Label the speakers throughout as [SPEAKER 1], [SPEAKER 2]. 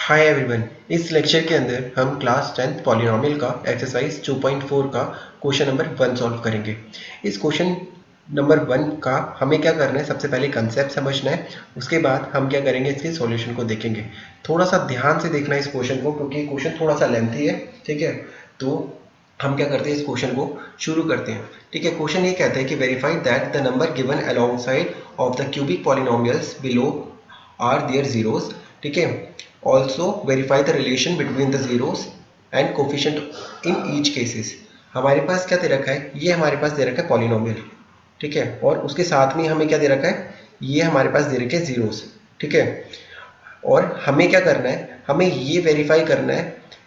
[SPEAKER 1] Hi everyone, इस lecture के अंदर हम क्लास 10th पॉलिनोमियल का एक्सरसाइज 2.4 का क्वेश्चन नंबर 1 सॉल्व करेंगे। इस क्वेश्चन नंबर 1 का हमें क्या करना है, सबसे पहले कंसेप्ट समझना है। उसके बाद हम क्या करेंगे, इसके सॉल्यूशन को देखेंगे। थोड़ा सा ध्यान से देखना है इस क्वेश्चन को, क्योंकि क्वेश्चन थोड़ा सा लेंथी है। ठीक है, तो हम क्या करते हैं, इस क्वेश्चन को शुरू करते हैं। ठीक है, क्वेश्चन ये कहता है कि verify that the number given alongside of the cubic polynomials below are their zeros. ठीक है, also verify the relation between the zeros and coefficient in each cases. हमारे पास क्या दे रखा है, ये हमारे पास दे रखा है पॉलिनोमियल। ठीक है, और उसके साथ में हमें क्या दे रखा है, ये हमारे पास दे रखे हैं जीरोस। ठीक है, और हमें क्या करना है, हमें ये वेरीफाई करना है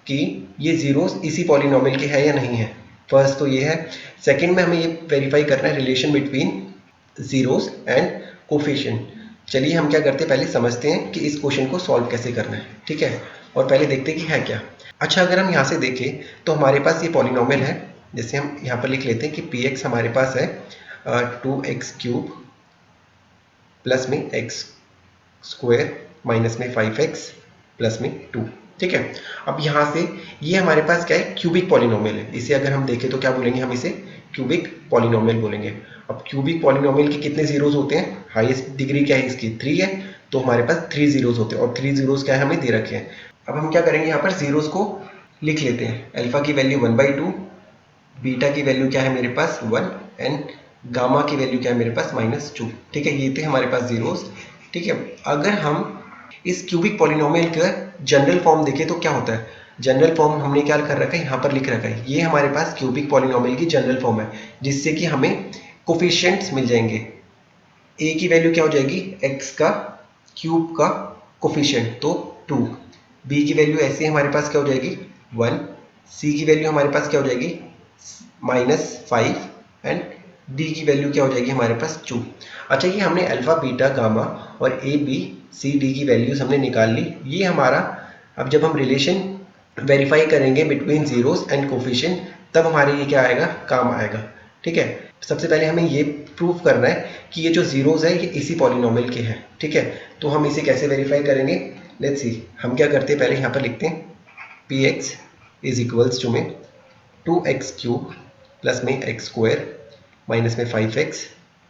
[SPEAKER 1] कि ये जीरोस इसी पॉलिनोमियल के है या नहीं है। फर्स्ट तो ये है। सेकंड में हमें ये वेरीफाई करना है relation between zeros and coefficient. चलिए हम क्या करते हैं, पहले समझते हैं कि इस क्वेश्चन को सॉल्व कैसे करना है। ठीक है, और पहले देखते हैं कि है क्या। अच्छा, अगर हम यहाँ से देखें तो हमारे पास ये पॉलिनोमियल है। जैसे हम यहाँ पर लिख लेते हैं कि पी एक्स हमारे पास है 2x³ प्लस में x स्क्वायर माइनस में 5x प्लस में 2। ठीक है, अब यहाँ से ये हमारे पास क्या है, क्यूबिक पॉलिनोमियल है। इसे अगर हम देखें तो क्या बोलेंगे, हम इसे क्यूबिक पॉलिनोमियल बोलेंगे। अब क्यूबिक पॉलिनोमियल के कितने जीरोस होते हैं, हाईएस्ट डिग्री क्या है इसकी 3 है, तो हमारे पास 3 जीरोस होते हैं। और 3 जीरोस क्या है, हमें दे रखे हैं। अब हम क्या करेंगे, यहाँ पर जीरोस को लिख लेते हैं। अल्फा की वैल्यू 1/2, बीटा की वैल्यू क्या है मेरे पास 1, एंड गामा की वैल्यू क्या है मेरे पास -2। ठीक है, ये थे हमारे पास जीरोस। ठीक है, अगर हम इस क्यूबिक पॉलिनोमियल का जनरल फॉर्म देखें तो क्या होता है। जनरल फॉर्म हमने क्या कर रखा है, यहाँ पर लिख रखा है। ये हमारे पास क्यूबिक पॉलिनोमियल की जनरल फॉर्म है, जिससे कि हमें कोफिशिएंट्स मिल जाएंगे। ए की वैल्यू क्या हो जाएगी, एक्स का क्यूब का कोफिशिएंट तो 2। बी की वैल्यू ऐसे हमारे पास क्या हो जाएगी 1। सी की वैल्यू हमारे पास क्या हो जाएगी -5, एंड डी की वैल्यू क्या हो जाएगी हमारे पास 2। अच्छा, ये हमने अल्फा बीटा गामा और ए बी सी डी की वैल्यूज हमने निकाल ली। ये हमारा, अब जब हम रिलेशन वेरीफाई करेंगे बिटवीन जीरोस एंड कोफिशिएंट, तब हमारे ये क्या आएगा, काम आएगा। ठीक है, सबसे पहले हमें ये प्रूव करना है कि ये जो जीरोस है ये इसी पॉलिनोमियल के हैं। ठीक है, तो हम इसे कैसे वेरीफाई करेंगे, लेट्स सी। हम क्या करते हैं, पहले यहाँ पर लिखते हैं P X is equals to में 2x³ प्लस में x स्क्वायर माइनस में 5x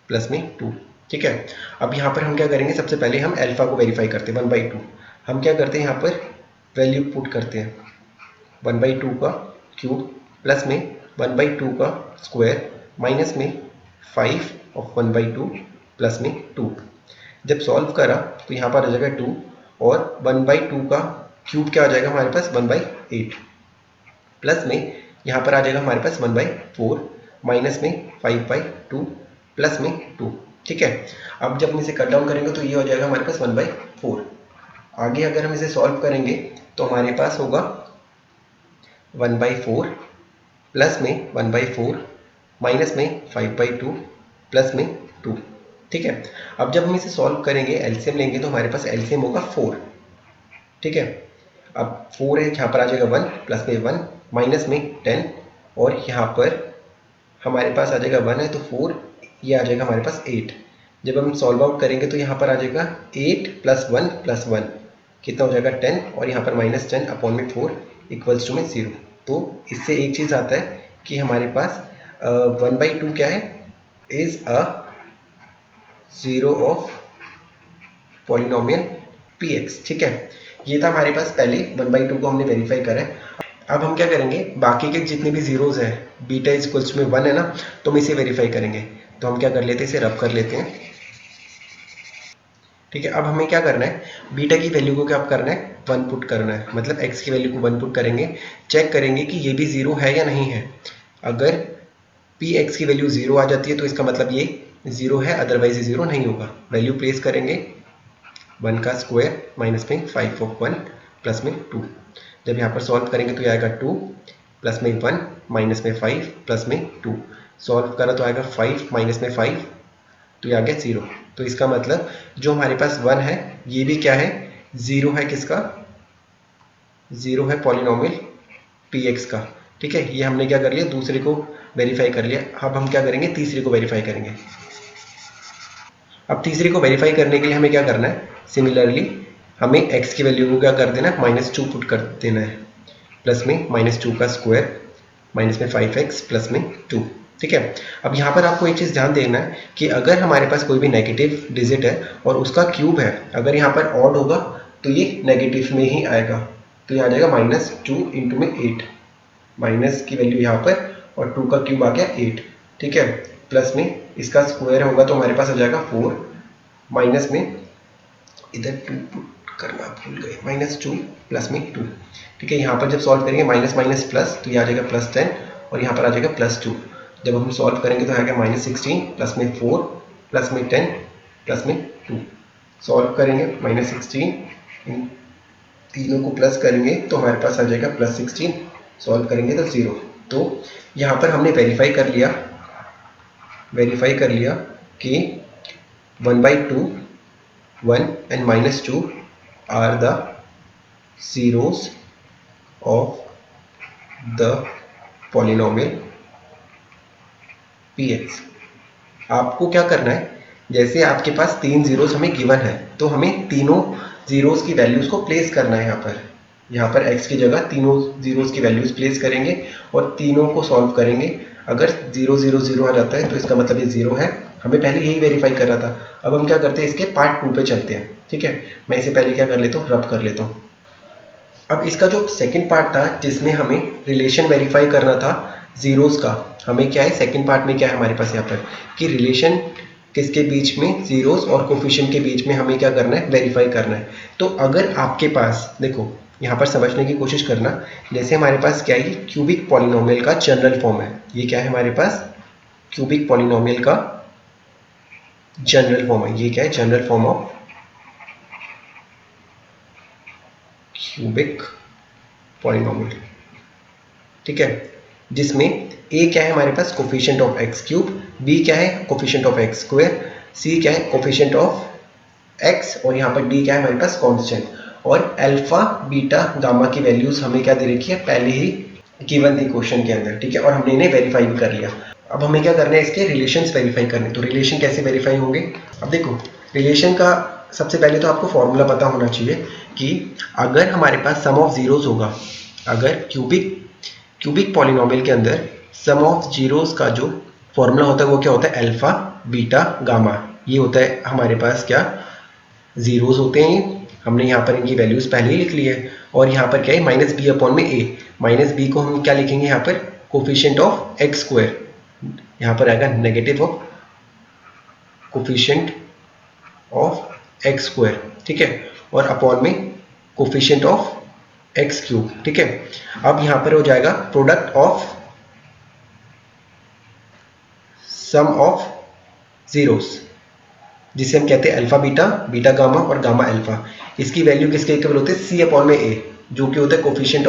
[SPEAKER 1] प्लस में 2। ठीक है, अब यहाँ पर हम क्या करेंगे, सबसे पहले हम अल्फा को वेरीफाई करते हैं 1/2। हम क्या करते हैं, यहाँ पर वैल्यू पुट करते हैं 1/2 का क्यूब प्लस में 1/2 का स्क्वायर माइनस में 5 ऑफ 1/2 प्लस में 2। जब सॉल्व करा तो यहाँ पर आ जाएगा 2, और 1/2 का क्यूब क्या आ जाएगा हमारे पास 1/8 प्लस में यहाँ पर आ जाएगा हमारे पास 1/4 माइनस में 5/2 प्लस में 2। ठीक है, अब जब हम इसे कट डाउन करेंगे तो ये हो जाएगा हमारे पास 1/4। आगे अगर हम इसे सॉल्व करेंगे तो हमारे पास होगा 1/4 प्लस में 1/4 माइनस में 5/2 प्लस में 2। ठीक है, अब जब हम इसे सॉल्व करेंगे, एलसीएम लेंगे, तो हमारे पास एलसीएम होगा 4। ठीक है, अब 4 है, यहाँ पर आ जाएगा 1 प्लस में 1 माइनस में 10, और यहाँ पर हमारे पास आ जाएगा 1 है तो 4, ये आ जाएगा हमारे पास 8। जब हम सॉल्व आउट करेंगे तो यहाँ पर आ जाएगा 8 प्लस 1 प्लस 1 कितना हो जाएगा 10, और यहाँ पर -10 अपॉन में 4 इक्वल्स टू में 0। तो इससे एक चीज़ आता है कि हमारे पास 1/2 क्या है, is a zero of polynomial px। ठीक है, ये था हमारे पास पहले 1/2 को हमने वेरीफाई करा है। अब हम क्या करेंगे, बाकी के जितने भी जीरोस हैं, बीटा इज इक्वल्स में 1 है ना, तो हम इसे वेरीफाई करेंगे। तो हम क्या कर लेते हैं, इसे रब कर लेते हैं। ठीक है, अब हमें क्या करना है, बीटा की वैल्यू को क्या करना है, 1 पुट करना है। मतलब x की वैल्यू को 1 पुट करेंगे, चेक करेंगे कि ये भी 0 है या नहीं है। अगर पी एक्स की वैल्यू 0 आ जाती है तो इसका मतलब ये 0 है, अदरवाइज ये 0 नहीं होगा। वैल्यू प्लेस करेंगे 1 का स्क्वायर माइनस में 5 ऑफ 1 प्लस में 2। जब यहाँ पर सॉल्व करेंगे तो ये आएगा 2 प्लस में 1 माइनस में 5 प्लस में 2। सॉल्व करा तो आएगा 5 माइनस में 5, तो ये आ गया 0। तो इसका मतलब जो हमारे पास 1 है, ये भी क्या है, 0 है। किसका 0 है, पॉलिनोमियल px का। ठीक है, ये हमने क्या कर लिया, दूसरे को वेरीफाई कर लिया। अब हम क्या करेंगे, तीसरे को वेरीफाई करेंगे। अब तीसरे को वेरीफाई करने के लिए हमें क्या करना है, सिमिलरली हमें x की वैल्यू को क्या कर देना है, -2 पुट कर देना है, प्लस में -2 का स्क्वायर माइनस में 5x प्लस में 2। ठीक है, अब यहाँ पर आपको एक चीज़ ध्यान देना है कि अगर हमारे पास कोई भी नेगेटिव डिजिट है और उसका क्यूब है, अगर यहाँ पर ऑड होगा तो ये नेगेटिव में ही आएगा, तो यहाँ आ जाएगा -2 इंटू में 8, माइनस की वैल्यू यहाँ पर और 2 का क्यूब आ गया 8। ठीक है, प्लस में इसका स्क्वायर होगा तो हमारे पास आ जाएगा 4, माइनस में इधर 2 पुट करना भूल गए, -2 प्लस में 2। ठीक है, यहाँ पर जब सॉल्व करेंगे माइनस माइनस प्लस तो ये आ जाएगा +10 और यहाँ पर आ जाएगा +2। जब हम सॉल्व करेंगे तो आएगा -16 प्लस में 4 प्लस में 10 प्लस में 2। सॉल्व करेंगे -16, इन तीनों को प्लस करेंगे तो हमारे पास आ जाएगा +16, सॉल्व करेंगे तो 0। तो यहाँ पर हमने वेरीफाई कर लिया कि 1/2, 1 and -2 are the zeros of the polynomial px। आपको क्या करना है, जैसे आपके पास 3 जीरोस हमें गिवन है तो हमें तीनों जीरोस की वैल्यूज को प्लेस करना है। यहाँ पर x की जगह तीनों जीरोस की वैल्यूज प्लेस करेंगे और तीनों को सॉल्व करेंगे। अगर 0 0 0 आ जाता है तो इसका मतलब ये 0 है, हमें पहले यही वेरीफाई कर रहा था। अब हम क्या करते हैं, इसके पार्ट 2 पे चलते हैं। ठीक है, मैं इसे पहले क्या कर लेता हूँ, रब कर लेता हूँ। अब इसका जो सेकंड पार्ट था जिसमें हमें रिलेशन वेरीफाई करना था जीरोस का, हमें क्या है सेकंड पार्ट में क्या है हमारे पास यहाँ पर कि रिलेशन किसके बीच में, जीरोस और कोफिशिएंट के बीच में हमें क्या करना है, वेरीफाई करना है। तो अगर आपके पास, देखो यहाँ पर समझने की कोशिश करना, जैसे हमारे पास क्या है, क्यूबिक पॉलिनोमियल का जनरल फॉर्म है। ये क्या है हमारे पास, क्यूबिक पॉलिनोमियल का जनरल फॉर्म है। ये क्या है, general form of cubic polynomial. ठीक है, जिसमें a क्या है हमारे पास, coefficient of x cube, b क्या है, coefficient of x square, c क्या है, कोफिशिएंट ऑफ x, और यहाँ पर d क्या है हमारे पास, कांस्टेंट। और अल्फा बीटा गामा की वैल्यूज हमें क्या दे रखी है, पहले ही गिवन थी क्वेश्चन के अंदर। ठीक है, और हमने इन्हें वेरीफाई भी कर लिया। अब हमें क्या करना है, इसके रिलेशंस वेरीफाई करने। तो रिलेशन कैसे वेरीफाई होंगे, अब देखो रिलेशन का सबसे पहले तो आपको फॉर्मूला पता होना चाहिए कि अगर हमारे पास सम ऑफ जीरोस होगा, अगर क्यूबिक पॉलिनोमियल के अंदर सम ऑफ जीरोस का जो फॉर्मूला होता है वो क्या होता है, अल्फा बीटा गामा। ये होता है हमारे पास क्या, जीरोस होते हैं, हमने यहाँ पर इनकी वैल्यूज पहले ही लिख ली है। और यहाँ पर क्या है, -b/a, -b को हम क्या लिखेंगे यहाँ पर, कोफिशिएंट ऑफ x स्क्वायर, यहाँ पर आएगा negative of coefficient of x square. ठीक है, और अपॉन में कोफिशिएंट ऑफ x क्यूब। ठीक है, अब यहाँ पर हो जाएगा product of sum of zeros, जिसे हम कहते हैं अल्फा बीटा, बीटा गामा और गामा अल्फा। इसकी वैल्यू किसके इक्वल होते हैं, c/a, जो कि होता है कोफिशिएंट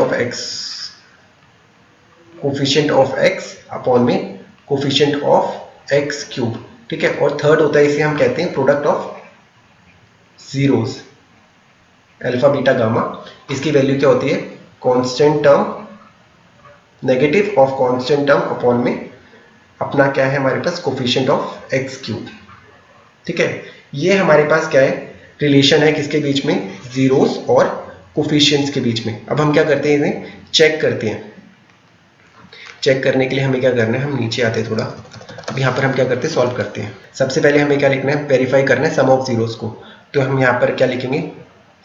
[SPEAKER 1] ऑफ x अपॉन में कोफिशिएंट ऑफ x क्यूब। ठीक है, और थर्ड होता है, इसे हम कहते हैं product of zeros, alpha beta gamma. इसकी वैल्यू क्या होती है, constant term, negative of constant term upon में अपना क्या है हमारे पास, कोफिशिएंट ऑफ x क्यूब। ठीक है, ये हमारे पास क्या है, रिलेशन है किसके बीच में, जीरोस और कोफिशिएंट्स के बीच में। अब हम क्या करते हैं, इन्हें चेक करते हैं। चेक करने के लिए हमें क्या करना है, हम नीचे आते हैं थोड़ा। अब यहाँ पर हम क्या करते हैं, सॉल्व करते हैं। सबसे पहले हमें क्या लिखना है, वेरीफाई करना है सम ऑफ जीरोस को। तो हम यहाँ पर क्या लिखेंगे,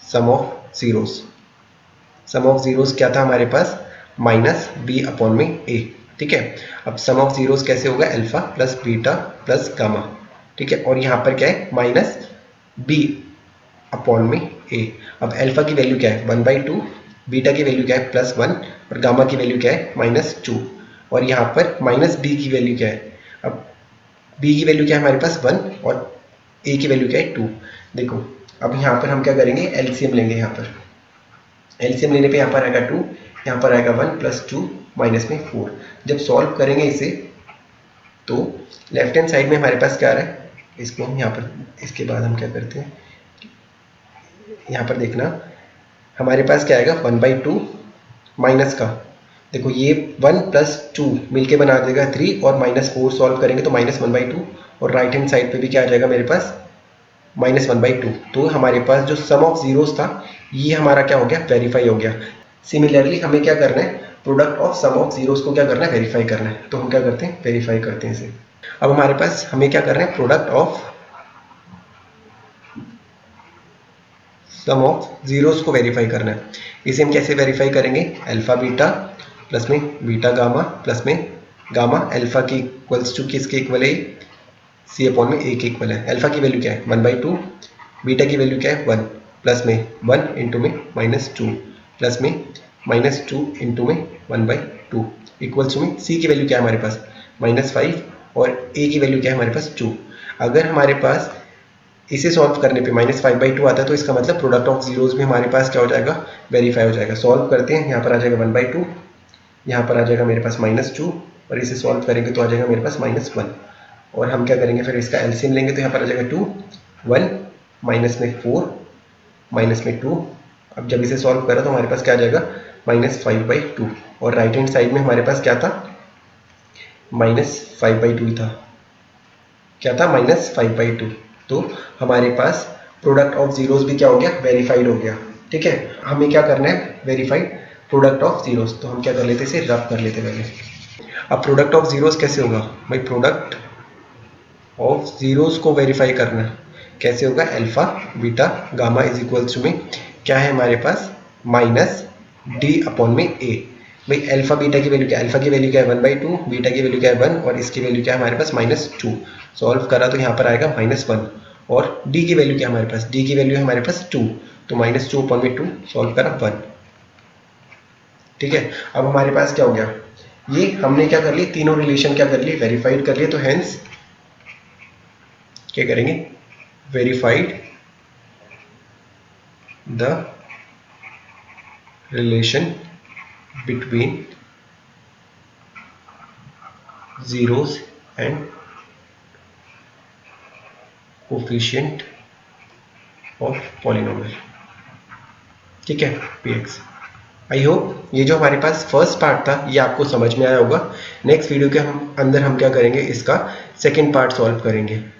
[SPEAKER 1] sum of zeros. Sum of zeros क्या था हमारे पास, -b/a। ठीक है, अब सम ऑफ जीरोस कैसे होगा, alpha plus beta plus gamma. ठीक है, और यहाँ पर क्या है, -b/a। अब अल्फा की वैल्यू क्या है, 1/2, बीटा की वैल्यू क्या है, +1, और गामा की वैल्यू क्या है, -2, और यहाँ पर -b की वैल्यू क्या है। अब b की वैल्यू क्या है हमारे पास 1 और a की वैल्यू क्या है 2। देखो अब यहाँ पर हम क्या करेंगे, एलसीएम लेंगे। यहाँ पर एलसीएम लेने पे यहाँ पर आएगा 2, यहाँ पर आएगा 1 + 2 -4। जब सॉल्व करेंगे इसे तो लेफ्ट हैंड साइड में हमारे पास क्या आ रहा है, इसको हम यहाँ पर, इसके बाद हम क्या करते हैं, यहाँ पर देखना हमारे पास क्या आएगा, 1/2 माइनस का, देखो ये 1 + 2 मिलके बना देगा 3, और -4 सॉल्व करेंगे तो -1/2, और राइट हैंड साइड पे भी क्या आ जाएगा मेरे पास, -1/2। तो हमारे पास जो सम ऑफ जीरोस था ये हमारा क्या हो गया, वेरीफाई हो गया। सिमिलरली हमें क्या करना है, product of sum of zeros को क्या करना है, वेरीफाई करना है। तो हम क्या करते हैं, वेरीफाई करते हैं इसे। अब हमारे पास हमें क्या करना है, product of sum of zeros को वेरीफाई करना है। इसे हम कैसे वेरीफाई करेंगे, अल्फा बीटा प्लस में बीटा गामा प्लस में गामा अल्फा की इक्वल्स टू किसके इक्वल है, सी अपॉन में ए के इक्वल है। अल्फा की वैल्यू क्या है 1/2, बीटा की वैल्यू क्या है 1, प्लस में 1 इंटू में -2 प्लस में -2 इंटू में 1/2 इक्वल्स टू में सी की वैल्यू क्या है हमारे पास -5 और ए की वैल्यू क्या है हमारे पास 2। अगर हमारे पास इसे सॉल्व करने पे -5/2 आता है तो इसका मतलब प्रोडक्ट ऑफ जीरोस भी हमारे पास क्या हो जाएगा, वेरीफाई हो जाएगा। सॉल्व करते हैं, यहाँ पर आ जाएगा 1/2, यहाँ पर आ जाएगा मेरे पास -2 और इसे सॉल्व करेंगे तो आ जाएगा मेरे पास -1। और हम क्या करेंगे, फिर इसका एलसीएम लेंगे तो यहाँ पर आ जाएगा 2, 1 माइनस में 4 माइनस में 2। अब जब इसे सॉल्व करा तो हमारे पास क्या आ जाएगा -5/2 और राइट हैंड साइड में हमारे पास क्या था, -5/2 था। क्या था, -5/2। तो हमारे पास प्रोडक्ट ऑफ जीरोस भी क्या हो गया, वेरीफाइड हो गया। ठीक है, हमें क्या करना है, वेरीफाइड प्रोडक्ट ऑफ जीरोस। तो हम क्या कर लेते, इसे रब कर लेते पहले। अब प्रोडक्ट ऑफ जीरोस कैसे होगा भाई, प्रोडक्ट ऑफ जीरोस को वेरीफाई करना कैसे होगा, alpha beta gamma is equals to में क्या है हमारे पास -d अपॉन में a। भाई अल्फा बीटा की वैल्यू क्या है, अल्फा की वैल्यू क्या है 1/2, बीटा की वैल्यू क्या है 1 और इसकी वैल्यू क्या है हमारे पास -2। सॉल्व करा तो यहाँ पर आएगा -1 और d की वैल्यू क्या है हमारे पास, d की वैल्यू है हमारे पास 2, तो -2 अपॉन में 2 सॉल्व करा 1। ठीक है, अब हमारे पास क्या हो गया, ये हमने क्या कर ली, तीनों रिलेशन क्या कर लिए, वेरीफाइड कर लिए। तो हेंस क्या करेंगे, verified the relation between zeros and coefficient of polynomial. ठीक है, px। आई होप ये जो हमारे पास फर्स्ट पार्ट था ये आपको समझ में आया होगा। नेक्स्ट वीडियो के अंदर हम क्या करेंगे, इसका सेकेंड पार्ट सॉल्व करेंगे।